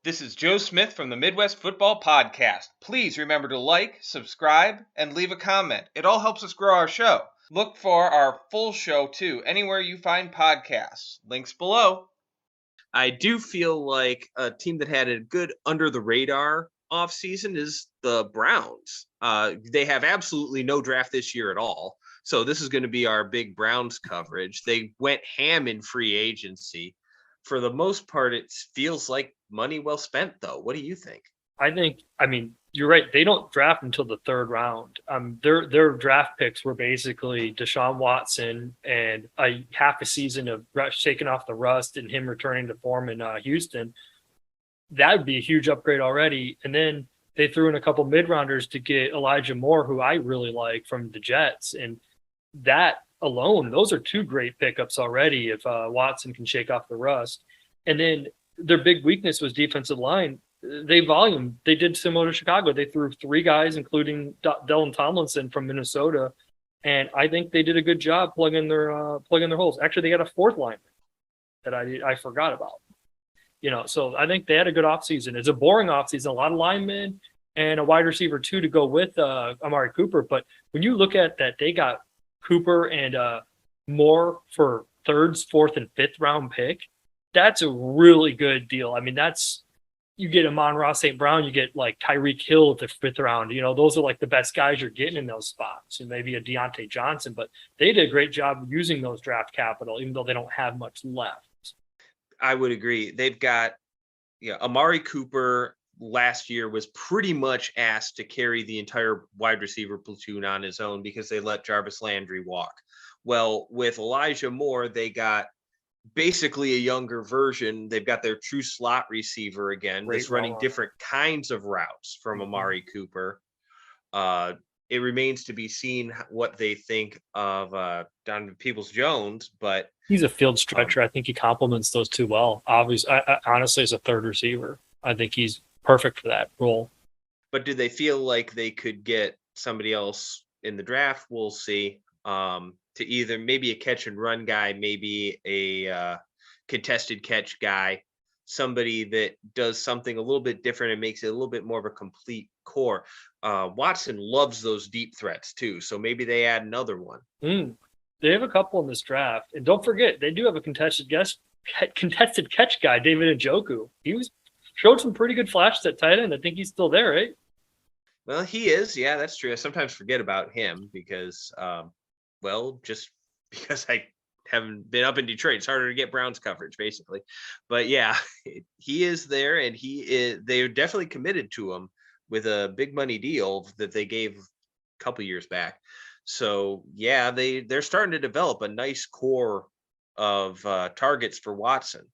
This is Joe Smith from the Midwest Football Podcast. Please remember to like, subscribe, and leave a comment. It all helps us grow our show. Look for our full show, too, anywhere you find podcasts. Links below. I do feel like a team that had a good under-the-radar offseason is the Browns. They have absolutely no draft this year at all. So this is going to be our big Browns coverage. They went ham in free agency. For the most part, it feels like money well spent, though. What do you think? I mean, you're right. They don't draft until the third round. Their draft picks were basically Deshaun Watson and a half a season of shaking off the rust and him returning to form in Houston. That would be a huge upgrade already. And then they threw in a couple mid rounders to get Elijah Moore, who I really like from the Jets. And that alone, those are two great pickups already if Watson can shake off the rust. And then their big weakness was defensive line. They did similar to Chicago. They threw three guys, including Dylan Tomlinson from Minnesota, and I think they did a good job plugging their holes. Actually, they got a fourth lineman that I forgot about. So I think they had a good offseason. It's a boring offseason, a lot of linemen and a wide receiver too to go with Amari Cooper. But when you look at that, they got Cooper and Moore for third, fourth, and fifth round pick. That's a really good deal. I mean, you get Amon-Ra St. Brown, you get like Tyreek Hill at the fifth round. Those are like the best guys you're getting in those spots, and maybe a Deontay Johnson. But they did a great job using those draft capital, even though they don't have much left. I would agree. They've got, Amari Cooper last year was pretty much asked to carry the entire wide receiver platoon on his own because they let Jarvis Landry walk. Well, with Elijah Moore, they got basically a younger version. They've got their true slot receiver again, that's running different kinds of routes from Amari Cooper. It remains to be seen what they think of Donovan Peoples-Jones, but he's a field stretcher. I think he complements those two well. Obviously, honestly, as a third receiver, I think he's perfect for that role. But do they feel like they could get somebody else in the draft? We'll see. To either maybe a catch and run guy, maybe a contested catch guy, somebody that does something a little bit different and makes it a little bit more of a complete core. Watson loves those deep threats too, so maybe they add another one. They have a couple in this draft, and don't forget they do have a contested catch guy, David Njoku. He showed some pretty good flashes at tight end. I think he's still there, right? Well, he is. Yeah, that's true. I sometimes forget about him because just because I haven't been up in Detroit, it's harder to get Browns coverage, basically. But yeah, he is there, and they're definitely committed to him with a big money deal that they gave a couple years back. So yeah, they're starting to develop a nice core of targets for Watson.